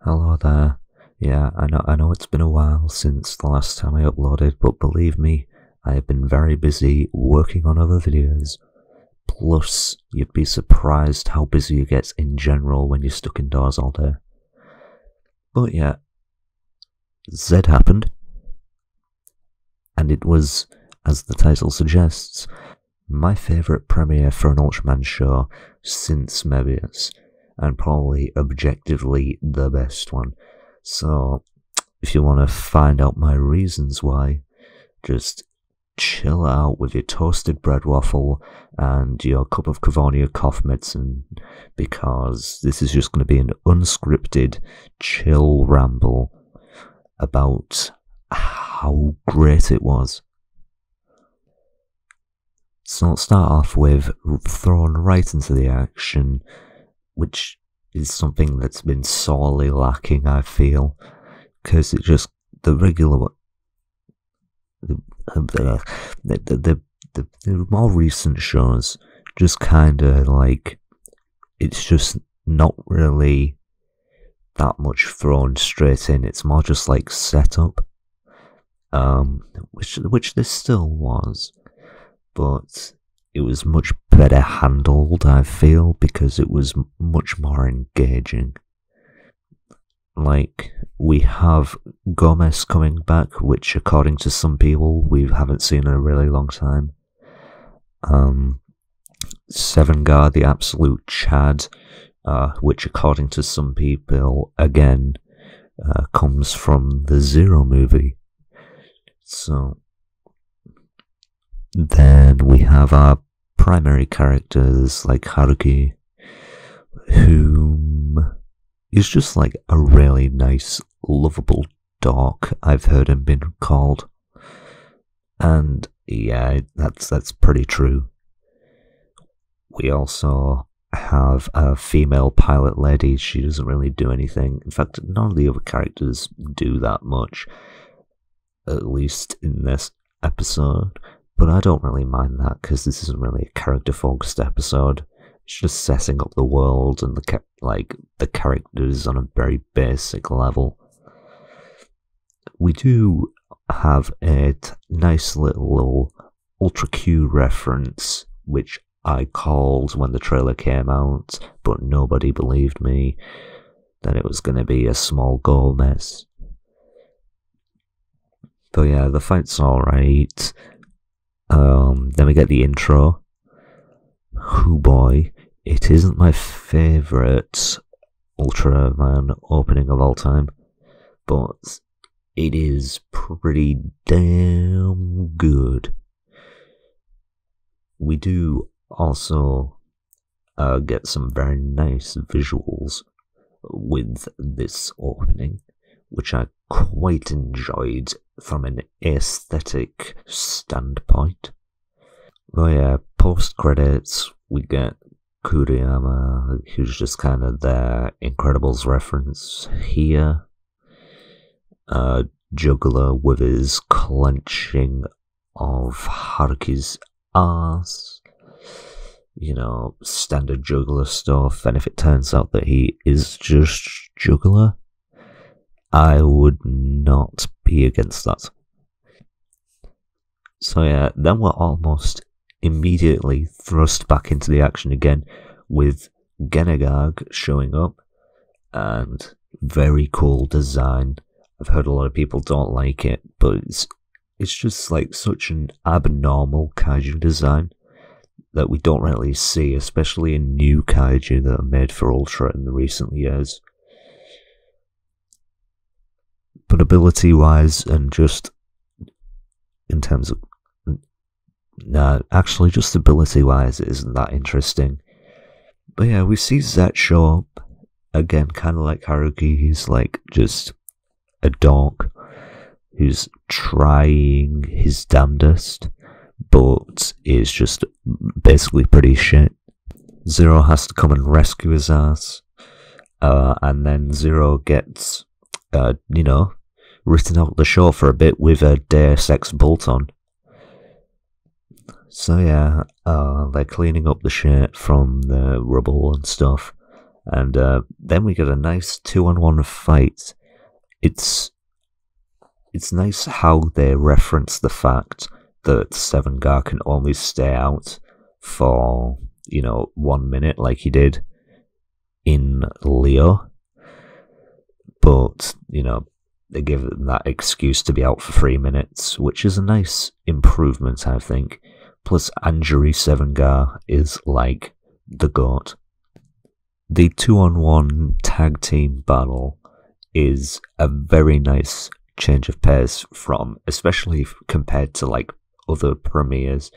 Hello there. Yeah, I know it's been a while since the last time I uploaded, but believe me, I have been very busy working on other videos. Plus, you'd be surprised how busy it gets in general when you're stuck indoors all day. But yeah, Z happened, and it was, as the title suggests, my favourite premiere for an Ultraman show since Mebius, and probably objectively the best one. So, if you want to find out my reasons why, just chill out with your toasted bread waffle and your cup of Cavonia cough medicine, because this is just going to be an unscripted, chill ramble about how great it was. So let's start off with thrown right into the action, which is something that's been sorely lacking, I feel, because it just, the regular, the more recent shows just kind of like, it's just not really that much thrown straight in. It's more just like setup, which this still was, but it was much better handled, I feel, because it was much more engaging. Like, we have Gomez coming back, which according to some people we haven't seen in a really long time. Sevengar, the absolute Chad, which according to some people, again, comes from the Zero movie. So then we have our primary characters like Haruki, whom is just like a really nice, lovable dork, I've heard him been called. And yeah, that's pretty true. We also have a female pilot lady. She doesn't really do anything. In fact, none of the other characters do that much, at least in this episode. But I don't really mind that, because this isn't really a character-focused episode. It's just setting up the world and the characters on a very basic level. We do have a nice little Ultra Q reference, which I called when the trailer came out, but nobody believed me that it was going to be a small Gomez. But yeah, the fight's alright. Then we get the intro. Oh boy, it isn't my favourite Ultraman opening of all time, but it is pretty damn good. We do also get some very nice visuals with this opening, which I quite enjoyed from an aesthetic standpoint. Oh yeah, post-credits, we get Kuriyama, who's just kind of their Incredibles reference here. Juggler with his clenching of Haruki's ass. You know, standard Juggler stuff, and if it turns out that he is just Juggler, I would not be against that. So yeah, then we're almost immediately thrust back into the action again with Genegag showing up, and very cool design. I've heard a lot of people don't like it, but it's just like such an abnormal kaiju design that we don't really see, especially in new kaiju that are made for Ultra in the recent years. But ability-wise, and just in terms of... Nah, actually, just ability-wise, it isn't that interesting. But yeah, we see Zet show up. Again, kind of like Haruki, he's like just a dog who's trying his damnedest, but is just basically pretty shit. Zero has to come and rescue his ass, and then Zero gets, written out the show for a bit with a Deus Ex bolt-on. So yeah, they're cleaning up the shit from the rubble and stuff, And then we get a nice 2-on-1 fight. It's nice how they reference the fact that Sevengar can only stay out for, 1 minute like he did in Leo. But, they give them that excuse to be out for 3 minutes, which is a nice improvement, I think. Plus, Anjari Sevengar is like the GOAT. The 2-on-1 tag team battle is a very nice change of pace from, especially compared to like other premieres.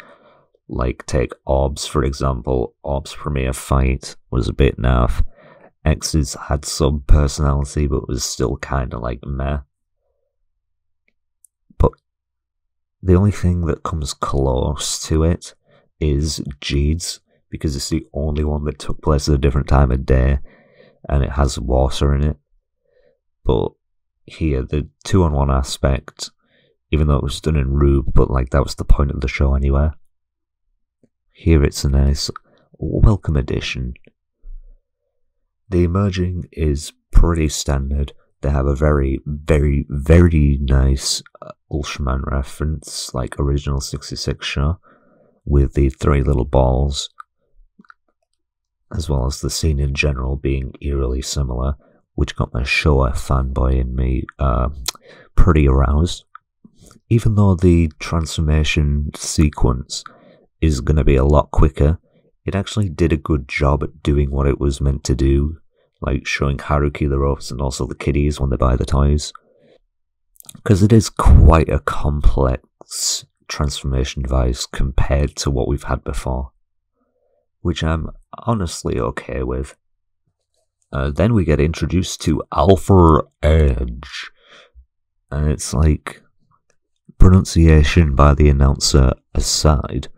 Like take Orbs for example. Orbs premiere fight was a bit naff. X's had some personality but was still kind of like meh. But the only thing that comes close to it is Jeed's, because it's the only one that took place at a different time of day and it has water in it. But here, the 2-on-1 aspect, even though it was done in Rube, but like that was the point of the show anyway. Here it's a nice welcome addition. The emerging is pretty standard. They have a very, very, very nice Ultraman reference, like original 66 show, with the 3 little balls, as well as the scene in general being eerily similar, which got my Showa fanboy in me pretty aroused. Even though the transformation sequence is going to be a lot quicker, it actually did a good job at doing what it was meant to do, like showing Haruki the ropes and also the kiddies when they buy the toys. Because it is quite a complex transformation device compared to what we've had before, which I'm honestly okay with. Then we get introduced to Alpha Edge, and it's like, pronunciation by the announcer aside,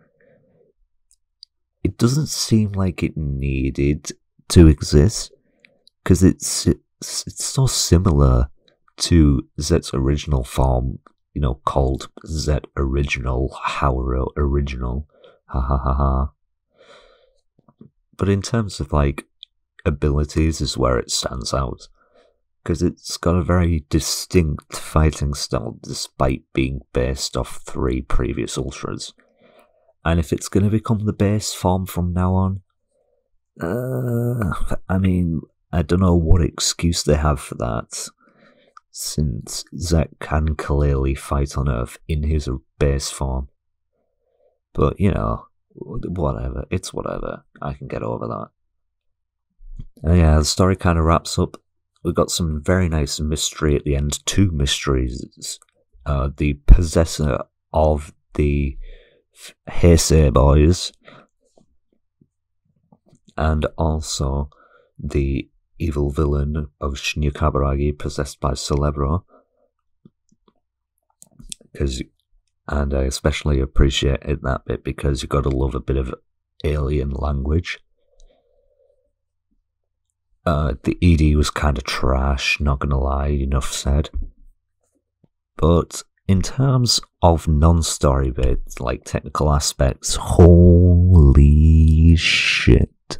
it doesn't seem like it needed to exist, because it's so similar to Z's original form, called Z Original, Hauro Original, ha ha ha ha. But in terms of like abilities is where it stands out, because it's got a very distinct fighting style despite being based off 3 previous Ultras. And if it's going to become the base form from now on, I mean, I don't know what excuse they have for that, since Zek can clearly fight on Earth in his base form. But, whatever, it's whatever, I can get over that. And yeah, the story kind of wraps up. We've got some very nice mystery at the end, 2 mysteries. The possessor of the Heisei boys, and also the evil villain of Shinya Kaburagi possessed by Celebro. And I especially appreciate that bit because you've got to love a bit of alien language. The ED was kind of trash, not gonna lie, enough said. But in terms of non-story bits, like technical aspects, holy shit.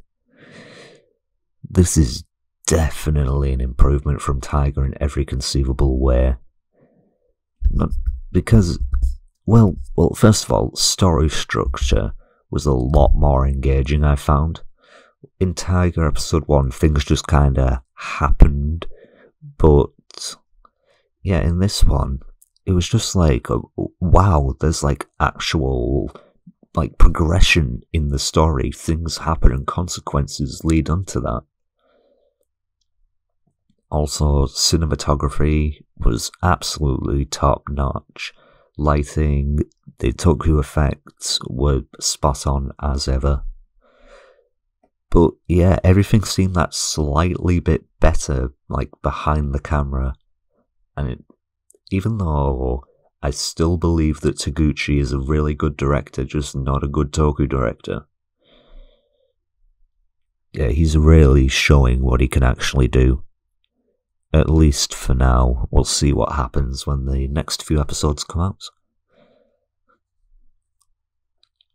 This is definitely an improvement from Tiger in every conceivable way. Not because, well, first of all, story structure was a lot more engaging, I found. In Tiger episode 1, things just kinda happened, but yeah, in this one, it was just like, wow, there's like actual like progression in the story, things happen and consequences lead onto that. Also, cinematography was absolutely top notch. Lighting, the Toku effects were spot on as ever. But yeah, everything seemed that slightly bit better, like behind the camera. And even though I still believe that Taguchi is a really good director, just not a good Toku director. Yeah, he's really showing what he can actually do. At least for now. We'll see what happens when the next few episodes come out.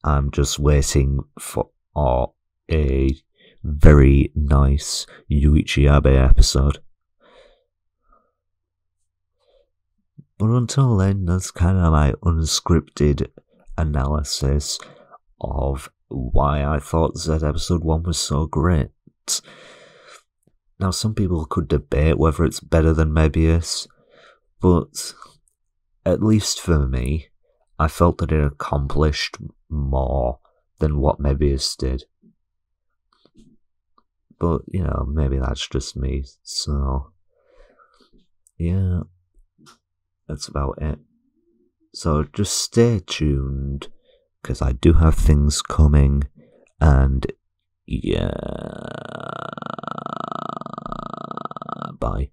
I'm just waiting for a very nice Yuichi Abe episode. But until then, that's kind of my unscripted analysis of why I thought that episode 1 was so great. Now, some people could debate whether it's better than Mebius, but at least for me, I felt that it accomplished more than what Mebius did. But, maybe that's just me, so yeah, that's about it. So just stay tuned, because I do have things coming, and yeah, bye.